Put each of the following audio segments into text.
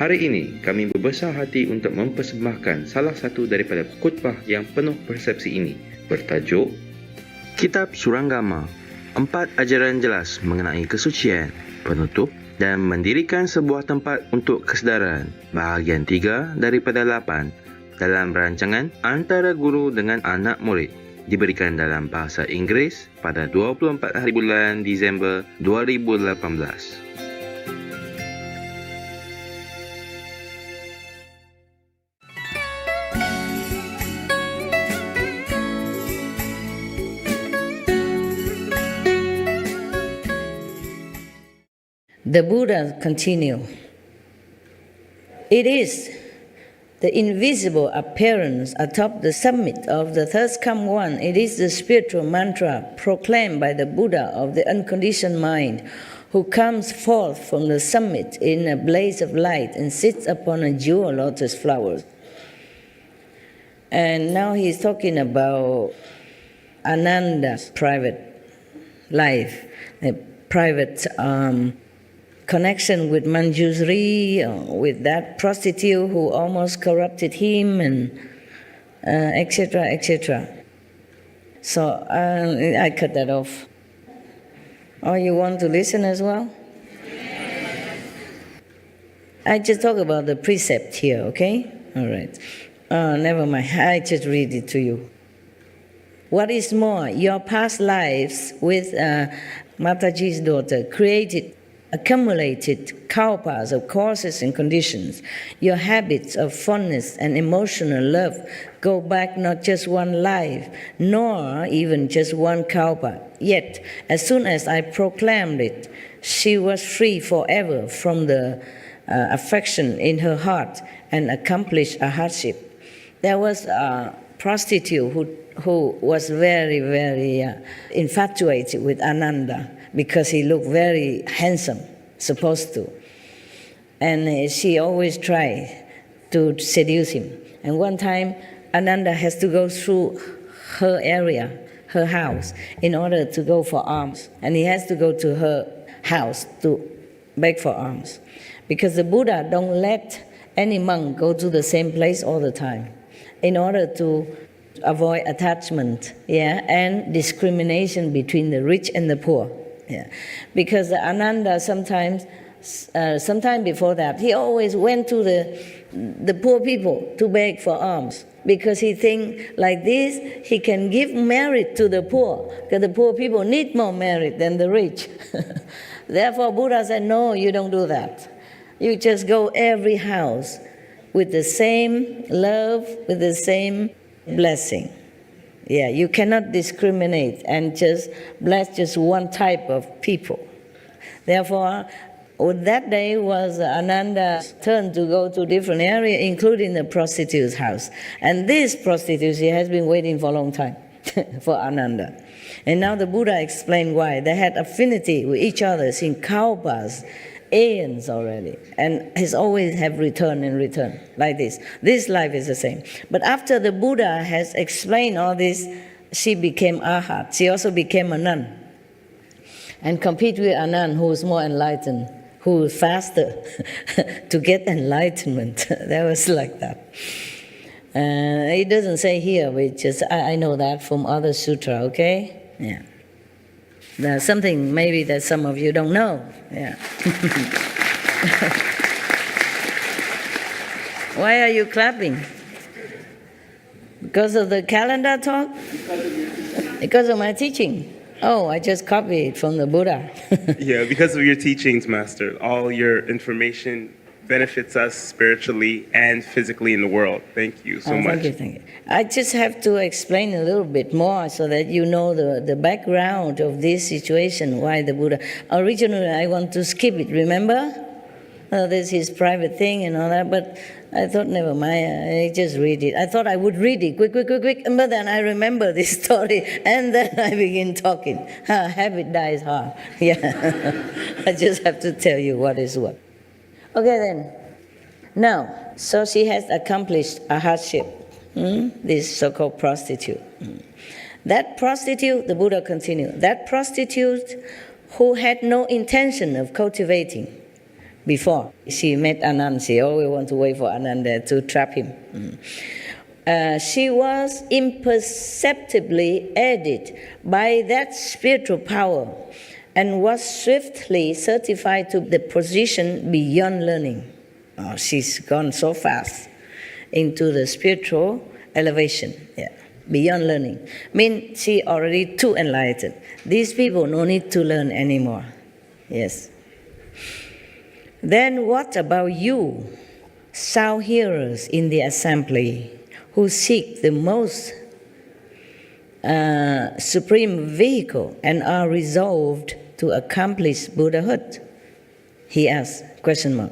Hari ini, kami berbesar hati untuk mempersembahkan salah satu daripada khutbah yang penuh persepsi ini, bertajuk Kitab Surangama, 4 ajaran jelas mengenai kesucian, penutup dan mendirikan sebuah tempat untuk kesedaran, bahagian 3 daripada 8, dalam rancangan antara guru dengan anak murid, diberikan dalam bahasa Inggeris pada 24 hari bulan Disember 2018. The Buddha continued, "It is the invisible appearance atop the summit of the third come one. It is the spiritual mantra proclaimed by the Buddha of the unconditioned mind, who comes forth from the summit in a blaze of light and sits upon a jewel lotus flower." And now he's talking about Ananda's private life, a private connection with Manjusri, with that prostitute who almost corrupted him, and etc., etc. So I cut that off. Oh, you want to listen as well? I just talk about the precept here, okay? All right. Never mind. I just read it to you. What is more, your past lives with Mataji's daughter accumulated kalpas of causes and conditions. Your habits of fondness and emotional love go back not just one life, nor even just one kalpa. Yet, as soon as I proclaimed it, she was free forever from the affection in her heart and accomplished a hardship. There was a prostitute who was very, very infatuated with Ananda, because he looked very handsome, supposed to. And she always tried to seduce him. And one time, Ananda has to go through her area, her house, in order to go for alms. And he has to go to her house to beg for alms. Because the Buddha don't let any monk go to the same place all the time, in order to avoid attachment, and discrimination between the rich and the poor. Yeah. Because Ananda sometime before that, he always went to the poor people to beg for alms, because he think like this he can give merit to the poor, because the poor people need more merit than the rich. Therefore Buddha said, no, you don't do that. You just go every house with the same love, with the same blessing. Yeah, you cannot discriminate and just bless just one type of people. Therefore, that day was Ananda's turn to go to different areas, including the prostitute's house. And this prostitute, she has been waiting for a long time for Ananda. And now the Buddha explained why. They had affinity with each other in kalpas, aeons already, and has always have return and return like this. This life is the same. But after the Buddha has explained all this, she became arhat. She also became a nun, and compete with a nun who is more enlightened, who is faster to get enlightenment. That was like that. It doesn't say here, but just I know that from other sutra. Okay, yeah. There's something maybe that some of you don't know. Yeah. Why are you clapping? Because of the calendar talk? Because of my teaching. Oh, I just copied it from the Buddha. Yeah, because of your teachings, Master. All your information benefits us spiritually and physically in the world. Thank you so much. Thank you. I just have to explain a little bit more so that you know the background of this situation, why the Buddha. Originally, I want to skip it, remember? This is his private thing and all that, but I thought, never mind, I just read it. I thought I would read it, quick, but then I remember this story, and then I begin talking. Habit dies hard. Yeah, I just have to tell you what is what. Okay then, now, so she has accomplished a hardship, this so-called prostitute. That prostitute, the Buddha continued, that prostitute who had no intention of cultivating, before she met Ananda. She always wants to wait for Ananda to trap him. She was imperceptibly aided by that spiritual power and was swiftly certified to the position beyond learning. Oh, she's gone so fast into the spiritual elevation, beyond learning. Means she already too enlightened. These people no need to learn anymore. Yes. Then what about you, sound hearers in the assembly, who seek the most supreme vehicle and are resolved to accomplish Buddhahood? He asked, question mark.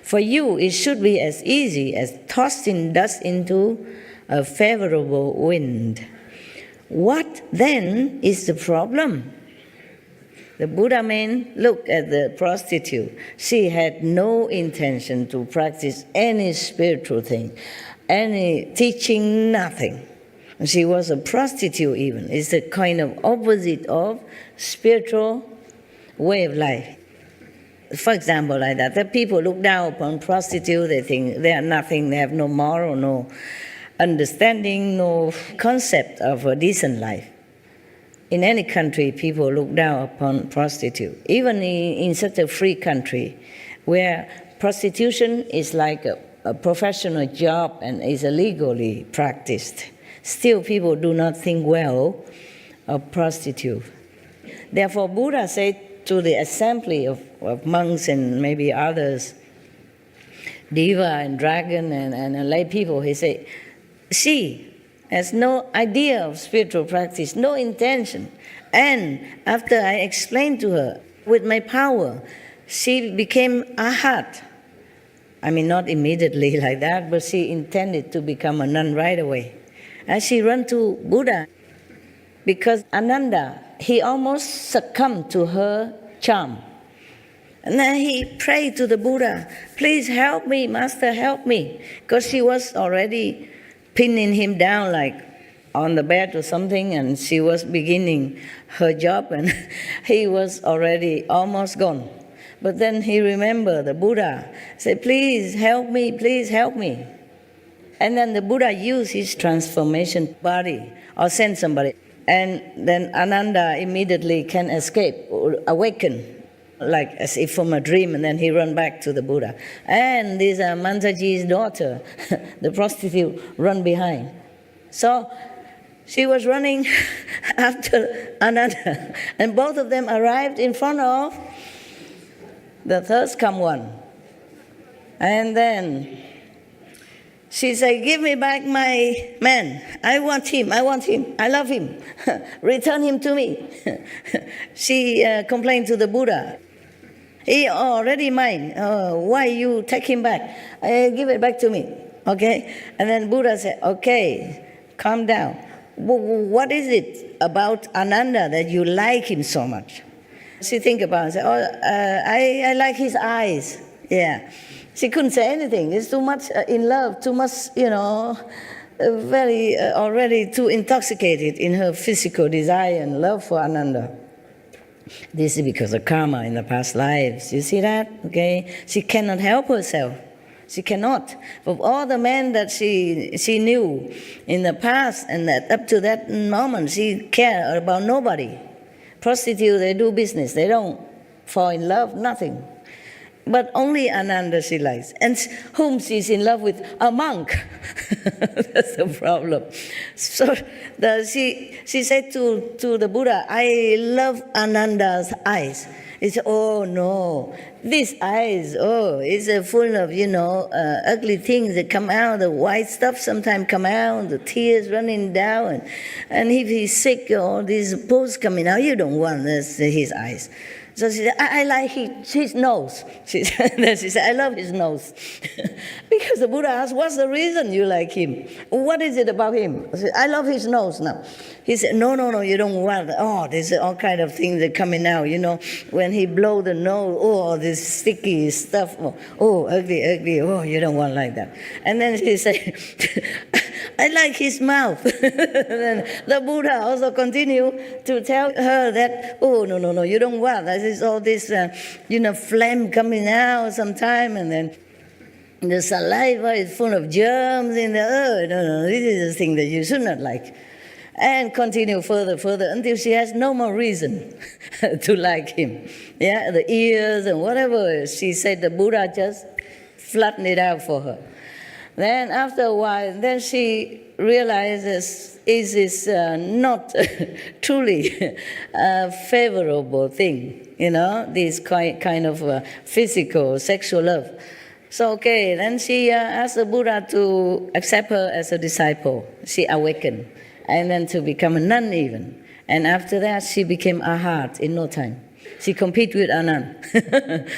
For you, it should be as easy as tossing dust into a favorable wind. What then is the problem? The Buddha man looked at the prostitute. She had no intention to practice any spiritual thing, any teaching, nothing. She was a prostitute even. It's a kind of opposite of spiritual way of life. For example, like that, the people look down upon prostitutes, they think they are nothing, they have no moral, no understanding, no concept of a decent life. In any country, people look down upon prostitutes. Even in such a free country where prostitution is like a professional job and is illegally practiced, still people do not think well of prostitutes. Therefore, Buddha said to the assembly of monks and maybe others, Deva and Dragon and lay people, he said, she has no idea of spiritual practice, no intention. And after I explained to her, with my power, she became Arhat. I mean, not immediately like that, but she intended to become a nun right away. And she ran to Buddha because Ananda, he almost succumbed to her charm. And then he prayed to the Buddha, please help me, Master, help me. Because she was already pinning him down like on the bed or something, and she was beginning her job, and he was already almost gone. But then he remembered the Buddha, said, please help me, please help me. And then the Buddha used his transformation body or sent somebody. And then Ananda immediately can escape, or awaken, like as if from a dream, and then he ran back to the Buddha. And this Mantaji's daughter, the prostitute, run behind. So she was running after Ananda, and both of them arrived in front of the third come one. And then she said, give me back my man. I want him, I love him. Return him to me. She complained to the Buddha. He already mine. Why you take him back? Give it back to me. Okay? And then Buddha said, okay, calm down. What is it about Ananda that you like him so much? She think about it and said, I like his eyes. Yeah. She couldn't say anything. It's too much in love, too much, very already too intoxicated in her physical desire and love for Ananda. This is because of karma in the past lives. You see that? Okay? She cannot help herself. She cannot. Of all the men that she knew in the past, and that up to that moment, she cared about nobody. Prostitutes, they do business. They don't fall in love, nothing. But only Ananda she likes. And whom she's in love with? A monk. That's the problem. So she said to the Buddha, I love Ananda's eyes. He said, oh no, these eyes, it's full of, ugly things that come out, the white stuff sometimes come out, the tears running down. And if he's sick, all these pores coming out, you don't want his eyes. So she said, I like his nose. She said, I love his nose. Because the Buddha asked, what's the reason you like him? What is it about him? I said, I love his nose now. He said, no, you don't want, there's all kind of things that coming out, when he blow the nose, this sticky stuff, ugly, you don't want like that. And then she said, I like his mouth. Then the Buddha also continued to tell her that, oh, no, you don't want. This is all this, phlegm coming out sometime, and then the saliva is full of germs in the earth. No, this is the thing that you should not like. And continue further until she has no more reason to like him. Yeah, the ears and whatever. She said the Buddha just flattened it out for her. Then after a while, then she realizes is this not truly a favorable thing, this kind of physical, sexual love. So, okay, then she asked the Buddha to accept her as a disciple. She awakened, and then to become a nun even. And after that, she became arhat in no time. She competed with Anand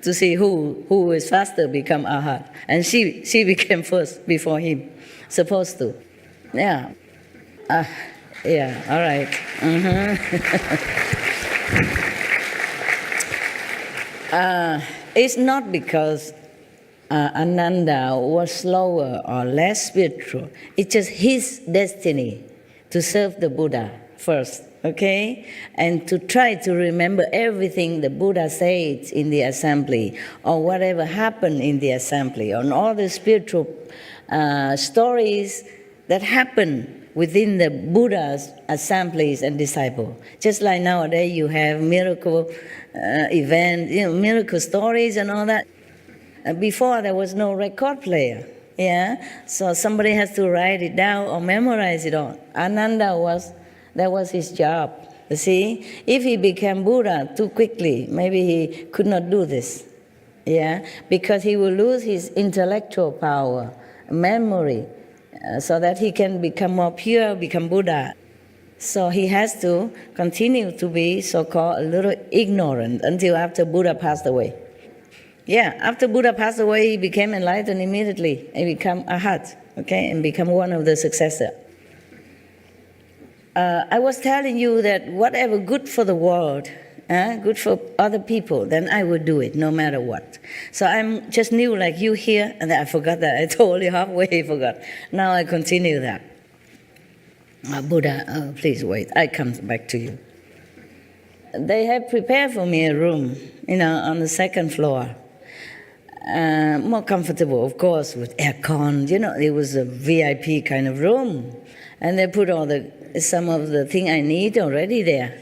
to see who is faster become arhat. And she became first before him, supposed to. Yeah. Yeah, all right. It's not because Ananda was slower or less spiritual. It's just his destiny to serve the Buddha first, okay? And to try to remember everything the Buddha said in the assembly, or whatever happened in the assembly, on all the spiritual stories that happen within the Buddha's assemblies and disciples. Just like nowadays you have miracle events, miracle stories and all that. Before there was no record player, so somebody has to write it down or memorize it all. Ananda that was his job. You see, if he became Buddha too quickly, maybe he could not do this, because he will lose his intellectual power, memory, so that he can become more pure, become Buddha. So he has to continue to be so-called a little ignorant until after Buddha passed away. Yeah, after Buddha passed away, he became enlightened immediately and became arhat, okay, and become one of the successors. I was telling you that whatever good for the world, good for other people, then I would do it no matter what. So I'm just new like you here, and I forgot that. I totally halfway forgot. Now I continue that. Buddha, please wait. I come back to you. They have prepared for me a room, on the second floor. More comfortable, of course, with aircon. It was a VIP kind of room. And they put some of the thing I need already there,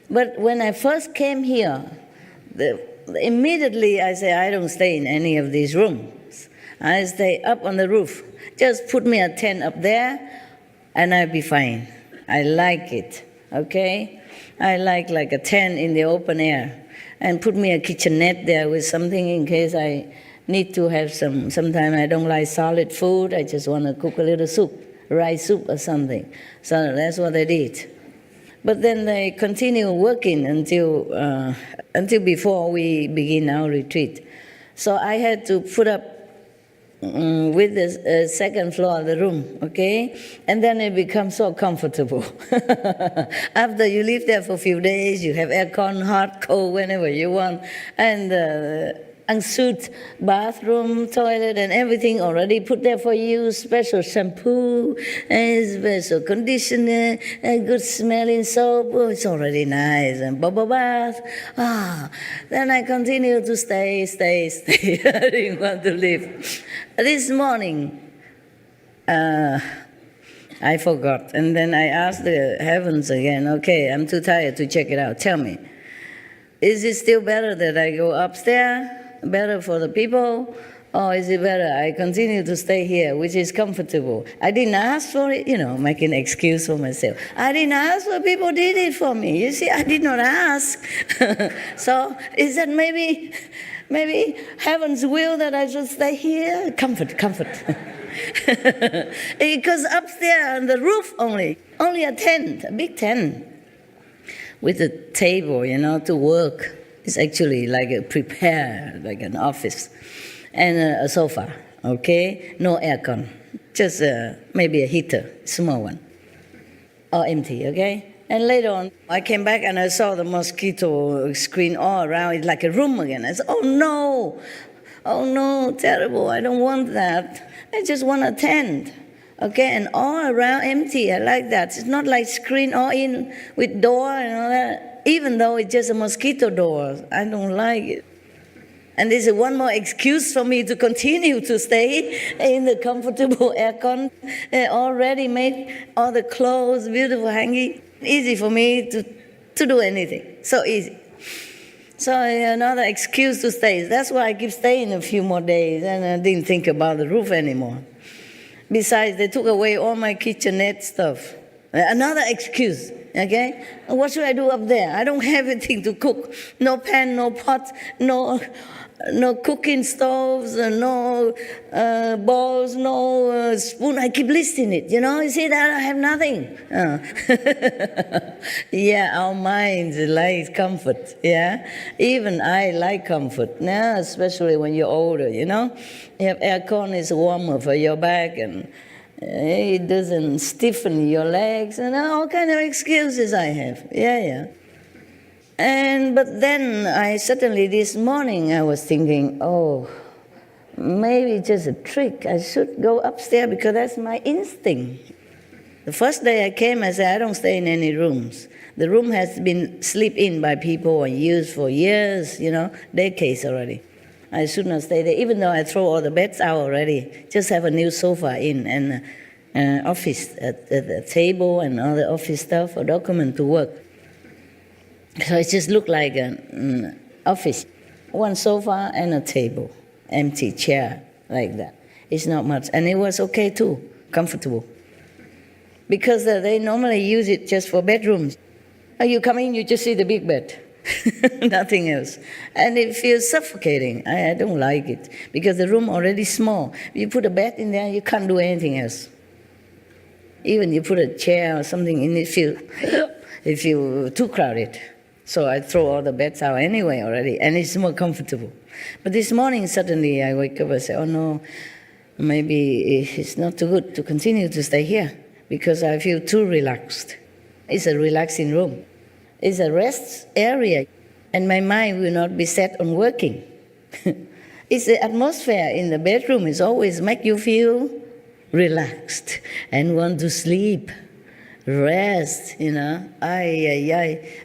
But when I first came here, immediately I say, I don't stay in any of these rooms. I stay up on the roof. Just put me a tent up there, and I'll be fine. I like it, okay? I like a tent in the open air. And put me a kitchenette there with something in case I need to have sometimes I don't like solid food. I just want to cook a little soup, rice soup or something. So that's what I did. But then they continue working until before we begin our retreat. So I had to put up with the second floor of the room, okay? And then it becomes so comfortable. After you live there for a few days, you have aircon, hot, cold, whenever you want, and ensuite bathroom, toilet, and everything already put there for you, special shampoo, and special conditioner, and good smelling soap. Oh, it's already nice, and bubble bath. Then I continue to stay. I didn't want to leave. This morning, I forgot, and then I asked the heavens again, okay, I'm too tired to check it out. Tell me, is it still better that I go upstairs? Better for the people, or is it better I continue to stay here, which is comfortable? I didn't ask for it, making an excuse for myself. I didn't ask for people did it for me. You see, I did not ask. So is that maybe heaven's will that I should stay here? Comfort. Because upstairs on the roof only a tent, a big tent, with a table, to work. It's actually like like an office, and a sofa, okay? No aircon, just maybe a heater, small one, or empty, okay? And later on, I came back and I saw the mosquito screen all around. It's like a room again. I said, oh no, terrible, I don't want that. I just want a tent. Okay, and all around empty. I like that. It's not like screen all in with door and all that. Even though it's just a mosquito door, I don't like it. And this is one more excuse for me to continue to stay in the comfortable aircon. Already made all the clothes beautiful hanging. Easy for me to do anything. So easy. So another excuse to stay. That's why I keep staying a few more days, and I didn't think about the roof anymore. Besides, they took away all my kitchenette stuff. Another excuse, okay? What should I do up there? I don't have anything to cook. No pan, no pot, no cooking stoves, no bowls, no spoon. I keep listing it, You see that? I have nothing. Yeah, our minds like comfort, yeah? Even I like comfort, now, especially when you're older, You have aircon, it's warmer for your back, and it doesn't stiffen your legs, and all kind of excuses I have. Yeah. But then suddenly this morning I was thinking, maybe just a trick. I should go upstairs because that's my instinct. The first day I came, I said, I don't stay in any rooms. The room has been slept in by people and used for years, decades already. I should not stay there, even though I throw all the beds out already. Just have a new sofa in and office, a table and all the office stuff, a document to work. So it just looked like an office. One sofa and a table, empty chair, like that. It's not much. And it was okay too, comfortable. Because they normally use it just for bedrooms. You come in, you just see the big bed. Nothing else. And it feels suffocating. I don't like it. Because the room already small. You put a bed in there, you can't do anything else. Even you put a chair or something in it, it feels too crowded. So I throw all the beds out anyway already, and it's more comfortable. But this morning, suddenly I wake up and say, oh no, maybe it's not too good to continue to stay here because I feel too relaxed. It's a relaxing room. It's a rest area, and my mind will not be set on working. It's the atmosphere in the bedroom is always make you feel relaxed and want to sleep. Rest,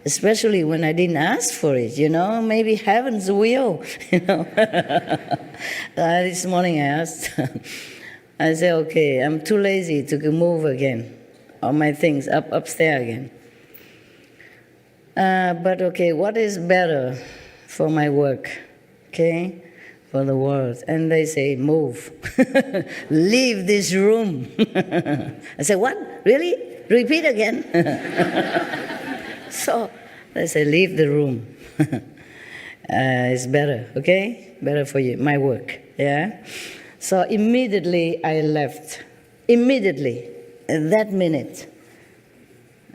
especially when I didn't ask for it, maybe heaven's will, This morning I asked, I said, okay, I'm too lazy to move again, all my things upstairs again. But okay, what is better for my work, okay, for the world? And they say, move, leave this room. I said, what, really? Repeat again. So they say, leave the room. It's better, okay? Better for you, my work, yeah? So immediately I left. Immediately, at that minute.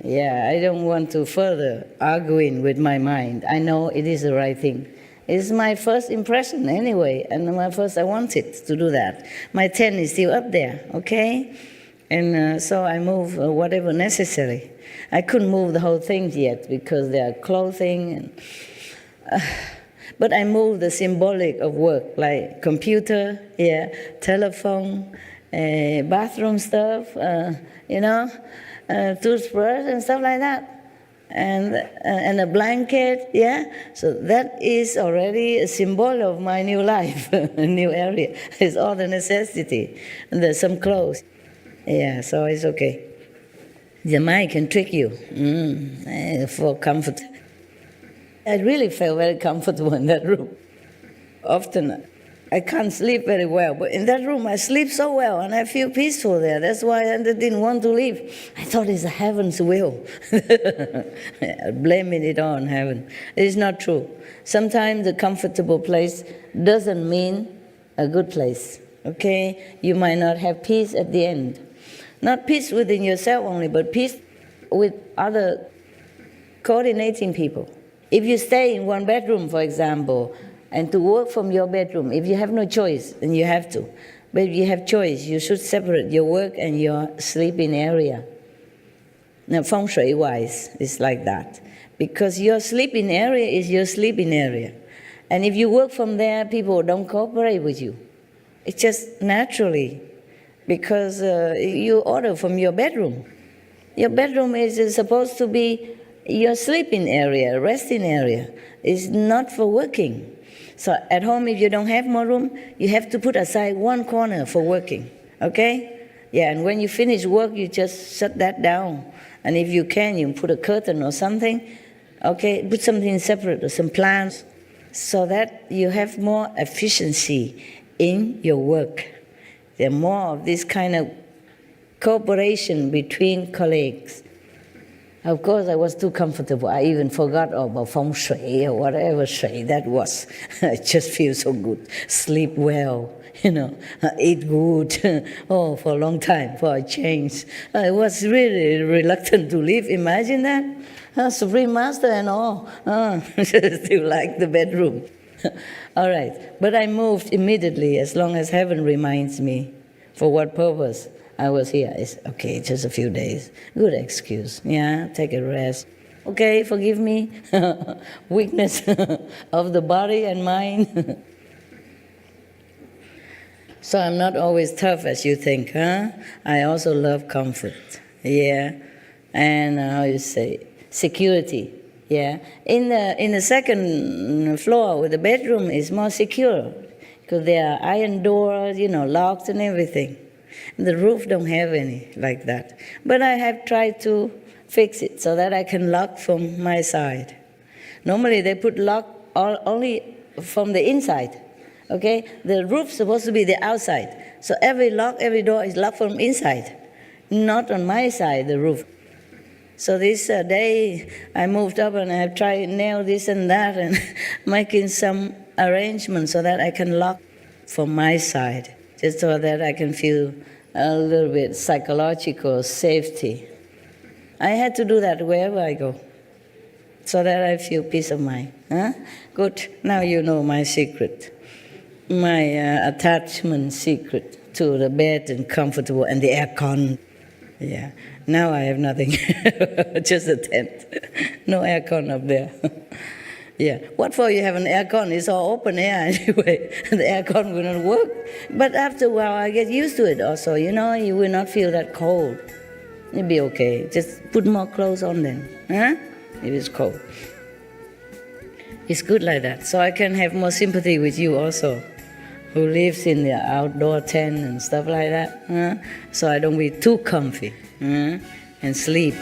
Yeah, I don't want to further arguing with my mind. I know it is the right thing. It's my first impression anyway, and I wanted to do that. My tent is still up there, okay? And so I move whatever necessary. I couldn't move the whole thing yet because there are clothing. But I moved the symbolic of work, like computer, telephone, bathroom stuff, toothbrush and stuff like that. And a blanket, So that is already a symbol of my new life, a new area. It's all the necessity. And there's some clothes. Yeah, so it's okay. The mind can trick you for comfort. I really felt very comfortable in that room. Often I can't sleep very well, but in that room I sleep so well and I feel peaceful there. That's why I didn't want to leave. I thought it's heaven's will. Blaming it on heaven. It is not true. Sometimes a comfortable place doesn't mean a good place. Okay? You might not have peace at the end. Not peace within yourself only, but peace with other coordinating people. If you stay in one bedroom, for example, and to work from your bedroom, if you have no choice, then you have to. But if you have choice, you should separate your work and your sleeping area. Now, feng shui-wise, it's like that. Because your sleeping area is your sleeping area. And if you work from there, people don't cooperate with you. It's just naturally because you order from your bedroom. Your bedroom is supposed to be your sleeping area, resting area. It's not for working. So at home, if you don't have more room, you have to put aside one corner for working, okay? Yeah, and when you finish work, you just shut that down. And if you can, you put a curtain or something, okay? Put something separate or some plants so that you have more efficiency in your work. There are more of this kind of cooperation between colleagues. Of course, I was too comfortable. I even forgot about feng shui or whatever shui that was. I just feel so good. Sleep well, eat good. Oh, for a long time, for a change. I was really reluctant to leave. Imagine that. Supreme Master and all. Still like the bedroom. All right. But I moved immediately as long as heaven reminds me. For what purpose I was here? It's okay, just a few days. Good excuse. Yeah, take a rest. Okay, forgive me. Weakness of the body and mind. So I'm not always tough as you think, huh? I also love comfort. Yeah. And how you say, security. Yeah. In the second floor with the bedroom is more secure because there are iron doors, locked and everything. The roof don't have any like that. But I have tried to fix it so that I can lock from my side. Normally they put lock only from the inside. Okay? The roof's supposed to be the outside. So every door is locked from inside. Not on my side, the roof. So this day I moved up and I have tried nail this and that and making some arrangements so that I can lock from my side. Just so that I can feel a little bit psychological safety. I had to do that wherever I go, so that I feel peace of mind. Huh? Good. Now you know my secret, my attachment secret to the bed and comfortable and the aircon. Yeah. Now I have nothing, just a tent. No aircon up there. Yeah. What for you have an aircon? It's all open air anyway. The aircon will not work. But after a while, I get used to it also. You will not feel that cold. You'll be okay. Just put more clothes on then. Huh? It is cold. It's good like that. So I can have more sympathy with you also, who lives in the outdoor tent and stuff like that. Huh? So I don't be too comfy and sleep.